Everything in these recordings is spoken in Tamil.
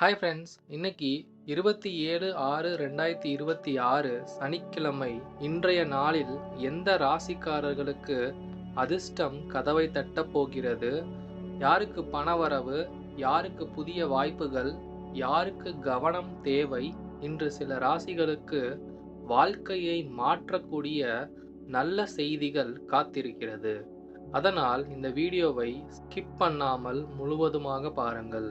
ஹாய் ஃப்ரெண்ட்ஸ், இன்னைக்கு 27/6/2026 சனிக்கிழமை. இன்றைய நாளில் எந்த ராசிக்காரர்களுக்கு அதிர்ஷ்டம் கதவை தட்டப் போகிறது, யாருக்கு பணவரவு, யாருக்கு புதிய வாய்ப்புகள், யாருக்கு கவனம் தேவை, இன்று சில ராசிகளுக்கு வாழ்க்கையை மாற்றக்கூடிய நல்ல செய்திகள் காத்திருக்கிறது. அதனால் இந்த வீடியோவை ஸ்கிப் பண்ணாமல் முழுவதுமாக பாருங்கள்.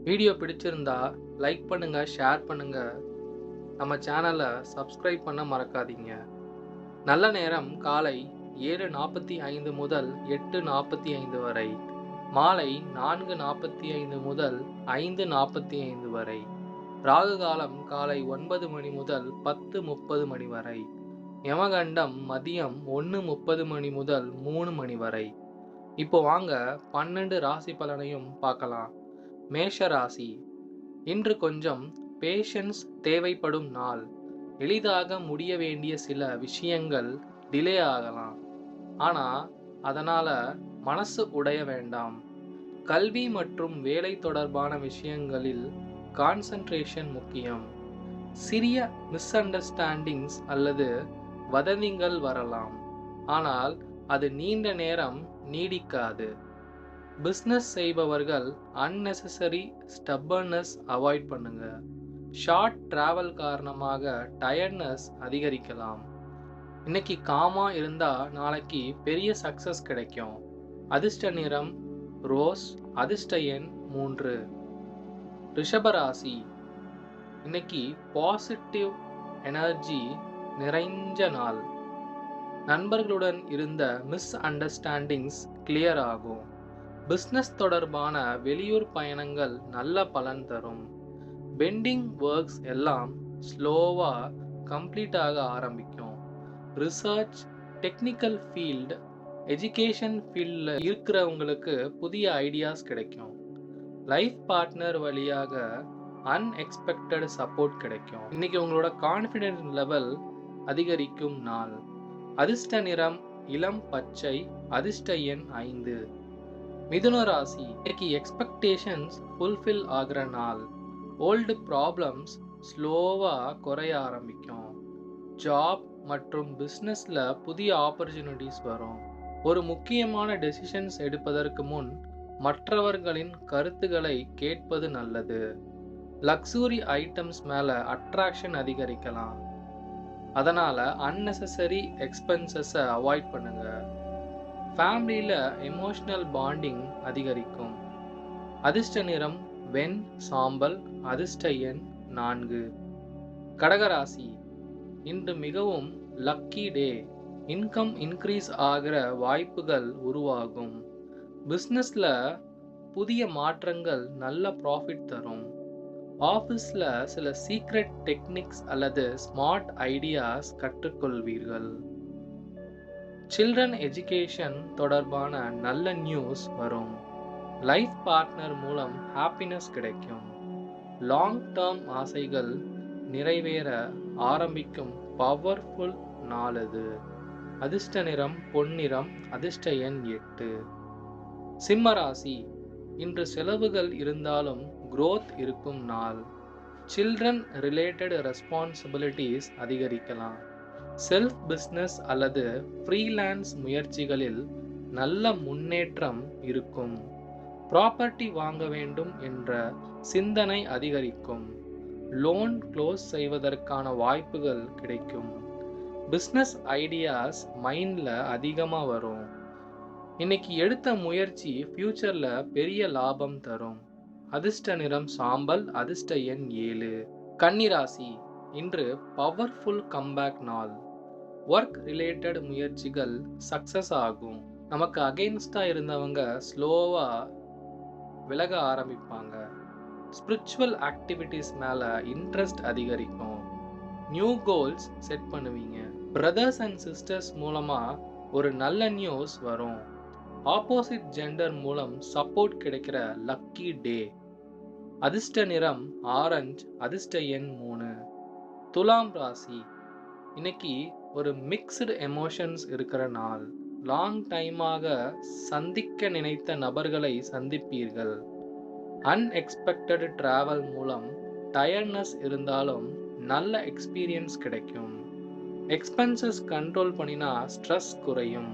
வீடியோ பிடிச்சிருந்தா லைக் பண்ணுங்க, ஷேர் பண்ணுங்க. நம்ம சேனலை சப்ஸ்கிரைப் பண்ண மறக்காதீங்க. நல்ல நேரம் காலை 7:45 முதல் 8:45 வரை, மாலை 4:45 முதல் 5:45 வரை, ராகு காலம் காலை 9 மணி முதல் 10:30 மணி வரை, யமகண்டம் மதியம் 1:30 மணி முதல் 3 மணி வரை. இப்போ வாங்க 12 ராசி பலனையும் பார்க்கலாம். மேஷ ராசி. இன்று கொஞ்சம் பேஷன்ஸ் தேவைப்படும் நாள். எளிதாக முடிய வேண்டிய சில விஷயங்கள் டிலே ஆகலாம். ஆனா அதனால மனசு உடைய வேண்டாம். கல்வி மற்றும் வேலை தொடர்பான விஷயங்களில் கான்சென்ட்ரேஷன் முக்கியம். சிறிய மிஸ் அண்டர்ஸ்டாண்டிங்ஸ் அல்லது வதந்திகள் வரலாம், ஆனால் அது நீண்ட நேரம் நீடிக்காது. பிஸ்னஸ் செய்பவர்கள் அன்னெசரி ஸ்டப்பர்னஸ் அவாய்ட் பண்ணுங்க. ஷார்ட் டிராவல் காரணமாக டயர்ட்னஸ் அதிகரிக்கலாம். இன்னைக்கு காமா இருந்தா நாளைக்கு பெரிய சக்சஸ் கிடைக்கும். அதிர்ஷ்ட நிறம் ரோஸ். அதிர்ஷ்ட எண் 3. ரிஷபராசி. இன்னைக்கு பாசிட்டிவ் எனர்ஜி நிறைஞ்ச நாள். நண்பர்களுடன் இருந்த மிஸ் அண்டர்ஸ்டாண்டிங்ஸ் கிளியர் ஆகும். பிஸ்னஸ் தொடர்பான வெளியூர் பயணங்கள் நல்ல பலன் தரும். பெண்டிங் ஒர்க்ஸ் எல்லாம் ஸ்லோவா கம்ப்ளீட் ஆக ஆரம்பிக்கும். ரிசர்ச், டெக்னிக்கல் ஃபீல்டு, எஜுகேஷன் ஃபீல்டில் இருக்கிறவங்களுக்கு புதிய ஐடியாஸ் கிடைக்கும். லைஃப் பார்ட்னர் வழியாக அன்எக்ஸ்பெக்டட் சப்போர்ட் கிடைக்கும். இன்னைக்கு உங்களோட கான்ஃபிடென்ட் லெவல் அதிகரிக்கும் நாள். அதிர்ஷ்ட நிறம் இளம் பச்சை. அதிர்ஷ்ட எண் 5. மிதுன ராசி. இன்னைக்கு எக்ஸ்பெக்டேஷன்ஸ் ஃபுல்ஃபில் ஆகிற நாள். ஓல்டு ப்ராப்ளம்ஸ் ஸ்லோவா குறைய ஆரம்பிக்கும். ஜாப் மற்றும் பிஸ்னஸில் புதிய ஆப்பர்ச்சுனிட்டிஸ் வரும். ஒரு முக்கியமான டெசிஷன்ஸ் எடுப்பதற்கு முன் மற்றவர்களின் கருத்துக்களை கேட்பது நல்லது. லக்ஸுரி ஐட்டம்ஸ் மேலே அட்ராக்ஷன் அதிகரிக்கலாம். அதனால் அன்னெசரி எக்ஸ்பென்சஸை அவாய்ட் பண்ணுங்க. ஃபேமிலியில் எமோஷ்னல் பாண்டிங் அதிகரிக்கும். அதிர்ஷ்ட நிறம் வெண் சாம்பல். அதிர்ஷ்ட எண் 4. கடகராசி. இன்று மிகவும் லக்கி டே. இன்கம் இன்க்ரீஸ் ஆகிற வாய்ப்புகள் உருவாகும். பிஸ்னஸில் புதிய மாற்றங்கள் நல்ல ப்ராஃபிட் தரும். ஆஃபீஸில் சில சீக்ரெட் டெக்னிக்ஸ் அல்லது ஸ்மார்ட் ஐடியாஸ் கற்றுக்கொள்வீர்கள். சில்ட்ரன் எஜுகேஷன் தொடர்பான நல்ல நியூஸ் வரும். லைஃப் பார்ட்னர் மூலம் ஹாப்பினஸ் கிடைக்கும். லாங் டேர்ம் ஆசைகள் நிறைவேற ஆரம்பிக்கும் பவர்ஃபுல் நாள் இது. அதிர்ஷ்ட நிறம் பொன்னிறம். அதிர்ஷ்ட எண் 8. சிம்மராசி. இன்று செலவுகள் இருந்தாலும் growth இருக்கும் நாள். சில்ட்ரன் ரிலேட்டட் ரெஸ்பான்சிபிலிட்டிஸ் அதிகரிக்கலாம். செல்ஃப் பிஸ்னஸ் அல்லது ஃப்ரீலான்ஸ் முயற்சிகளில் நல்ல முன்னேற்றம் இருக்கும். ப்ராப்பர்ட்டி வாங்க வேண்டும் என்ற சிந்தனை அதிகரிக்கும். லோன் க்ளோஸ் செய்வதற்கான வாய்ப்புகள் கிடைக்கும். பிஸ்னஸ் ஐடியாஸ் மைண்டில் அதிகமாக வரும். இன்னைக்கு எடுத்த முயற்சி ஃப்யூச்சரில் பெரிய லாபம் தரும். அதிர்ஷ்ட நிறம் சாம்பல். அதிர்ஷ்ட எண் 7. கன்னிராசி. இன்று பவர்ஃபுல் கம்பேக் நாள். ஒர்க் ரிலேட்டட் முயற்சிகள் சக்ஸஸ் ஆகும். நமக்கு அகெயின்ஸ்டாக இருந்தவங்க ஸ்லோவாக விலக ஆரம்பிப்பாங்க. ஸ்பிரிச்சுவல் ஆக்டிவிட்டீஸ் மேலே இன்ட்ரெஸ்ட் அதிகரிக்கும். நியூ கோல்ஸ் செட் பண்ணுவீங்க. பிரதர்ஸ் அண்ட் சிஸ்டர்ஸ் மூலமாக ஒரு நல்ல நியூஸ் வரும். ஆப்போசிட் ஜெண்டர் மூலம் சப்போர்ட் கிடைக்கிற லக்கி டே. அதிர்ஷ்ட நிறம் ஆரஞ்சு. அதிர்ஷ்ட எண் 3. துலாம் ராசி. இன்னைக்கு ஒரு மிக்ஸ்டு எமோஷன்ஸ் இருக்கிற நாள். லாங் டைமாக சந்திக்க நினைத்த நபர்களை சந்திப்பீர்கள். அன்எக்ஸ்பெக்டட் டிராவல் மூலம் டயர்ட்னஸ் இருந்தாலும் நல்ல எக்ஸ்பீரியன்ஸ் கிடைக்கும். எக்ஸ்பென்சஸ் கண்ட்ரோல் பண்ணினா ஸ்ட்ரெஸ் குறையும்.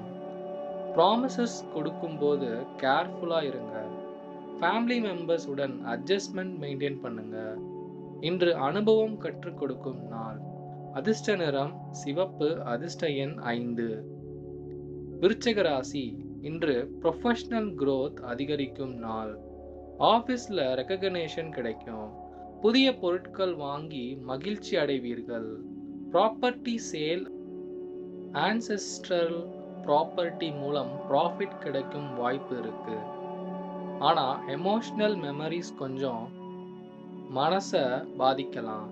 ப்ராமிசஸ் கொடுக்கும்போது கேர்ஃபுல்லாக இருங்க. ஃபேமிலி மெம்பர்ஸ் உடன் அட்ஜஸ்ட்மெண்ட் மெயின்டைன் பண்ணுங்க. இன்று அனுபவம் கற்றுக் கொடுக்கும் நாள். அதிர்ஷ்ட நிறம் சிவப்பு. அதிர்ஷ்ட எண் 5. விருச்சிக ராசி. இன்று ப்ரொஃபஷனல் growth அதிகரிக்கும் நாள். ஆஃபீஸில் ரெகக்னேஷன் கிடைக்கும். புதிய பொருட்கள் வாங்கி மகிழ்ச்சி அடைவீர்கள். ப்ராப்பர்ட்டி சேல், ஆன்செஸ்ட்ரல் ப்ராப்பர்ட்டி மூலம் ப்ராஃபிட் கிடைக்கும் வாய்ப்பு இருக்கு. ஆனால் எமோஷ்னல் மெமரிஸ் கொஞ்சம் மனசை பாதிக்கலாம்.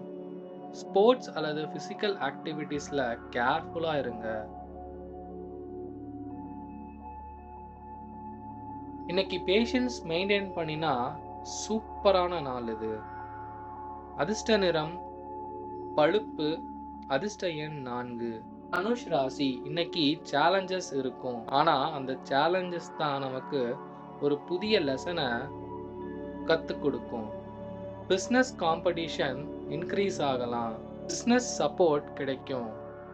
ஸ்போர்ட்ஸ் அல்லது ஃபிசிக்கல் ஆக்டிவிட்டீஸில் கேர்ஃபுல்லாக இருங்க. இன்னைக்கு பேஷன்ஸ் மெயின்டைன் பண்ணினா சூப்பரான நாள் இது. அதிர்ஷ்ட நிறம் பழுப்பு. அதிர்ஷ்ட எண் 4. தனுஷ் ராசி. இன்னைக்கு சேலஞ்சஸ் இருக்கும். ஆனால் அந்த சேலஞ்சஸ் தான் நமக்கு ஒரு புதிய லெசனை கற்றுக் கொடுக்கும். பிஸ்னஸ் காம்படிஷன் இன்க்ரீஸ் ஆகலாம். பிஸ்னஸ் சப்போர்ட் கிடைக்கும்.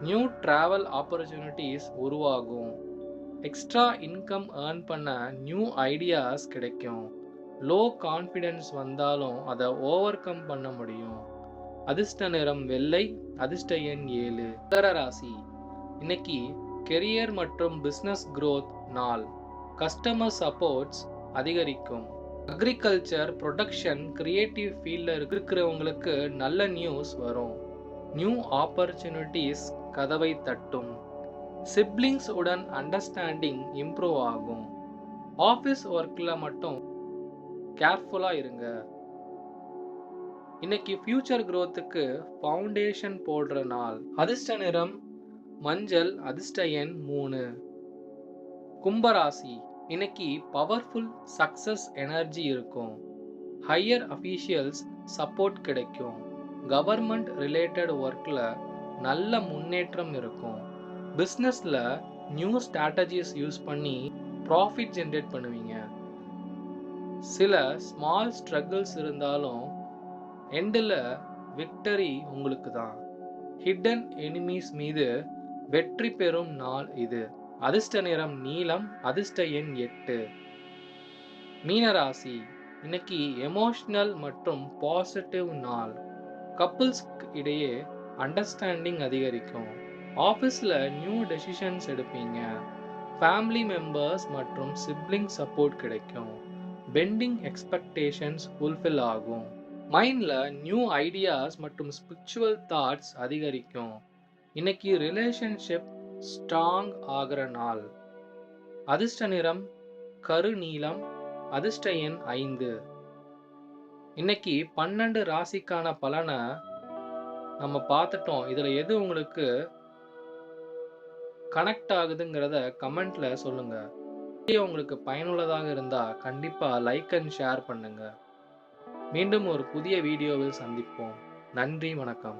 நியூ டிராவல் ஆப்பர்ச்சுனிட்டிஸ் உருவாகும். எக்ஸ்ட்ரா இன்கம் ஏர்ன் பண்ண நியூ ஐடியாஸ் கிடைக்கும். லோ கான்ஃபிடென்ஸ் வந்தாலும் அதை ஓவர் கம் பண்ண முடியும். அதிர்ஷ்ட நிறம் வெள்ளை. அதிர்ஷ்ட எண் 7. மகர ராசி. இன்னைக்கு கெரியர் மற்றும் பிஸ்னஸ் growth நாள். கஸ்டமர் சப்போர்ட்ஸ் அதிகரிக்கும். அக்ரிகல்ச்சர், ப்ரொடக்ஷன், கிரியேட்டிவ் ஃபீல்டில் இருக்கிறவங்களுக்கு நல்ல நியூஸ் வரும். நியூ ஆப்பர்ச்சுனிட்டிஸ் கதவை தட்டும். சிப்ளிங்ஸ் உடன் அண்டர்ஸ்டாண்டிங் இம்ப்ரூவ் ஆகும். ஆஃபீஸ் ஒர்க்கில் மட்டும் கேர்ஃபுல்லாக இருங்க. இன்னைக்கு ஃபியூச்சர் growthக்கு ஃபவுண்டேஷன் போடுற நாள். அதிர்ஷ்ட நிறம் மஞ்சள். அதிர்ஷ்ட எண் 3. கும்பராசி. இன்னைக்கு பவர்ஃபுல் சக்சஸ் எனர்ஜி இருக்கும். ஹையர் அஃபீஷியல்ஸ் சப்போர்ட் கிடைக்கும். கவர்மெண்ட் ரிலேட்டட் ஒர்க்கில் நல்ல முன்னேற்றம் இருக்கும். பிஸ்னஸில் நியூ ஸ்ட்ராட்டஜிஸ் யூஸ் பண்ணி ப்ராஃபிட் ஜென்ரேட் பண்ணுவீங்க. சில ஸ்மால் ஸ்ட்ரகிள்ஸ் இருந்தாலும் எண்டில் விக்டரி உங்களுக்கு தான். ஹிடன் எனிமீஸ் மீது வெற்றி பெறும் நாள் இது. அதிர்ஷ்ட நிறம் நீலம். அதிர்ஷ்ட எண் 8. மீனராசி. இன்னைக்கு எமோஷ்னல் மற்றும் பாசிட்டிவ் நாள். கப்புள்ஸ்க்கு இடையே அண்டர்ஸ்டாண்டிங் அதிகரிக்கும். ஆஃபீஸில் நியூ டெசிஷன்ஸ் எடுப்பீங்க. ஃபேமிலி மெம்பர்ஸ் மற்றும் சிப்ளிங் சப்போர்ட் கிடைக்கும். பெண்டிங் எக்ஸ்பெக்டேஷன்ஸ் ஃபுல்ஃபில் ஆகும். மைண்டில் நியூ ஐடியாஸ் மற்றும் ஸ்பிரிச்சுவல் தாட்ஸ் அதிகரிக்கும். இன்னைக்கு ரிலேஷன்ஷிப் ஸ்ட்ராங் ஆகிற நாள். அதிர்ஷ்ட நிறம் கருநீலம். அதிர்ஷ்ட எண் 5. இன்னைக்கு 12 ராசிக்கான பலனை நம்ம பார்த்துட்டோம். இதில் எது உங்களுக்கு கனெக்ட் ஆகுதுங்கிறத கமெண்ட்ல சொல்லுங்க. வீடியோ உங்களுக்கு பயனுள்ளதாக இருந்தால் கண்டிப்பாக லைக் அண்ட் ஷேர் பண்ணுங்க. மீண்டும் ஒரு புதிய வீடியோவில் சந்திப்போம். நன்றி, வணக்கம்.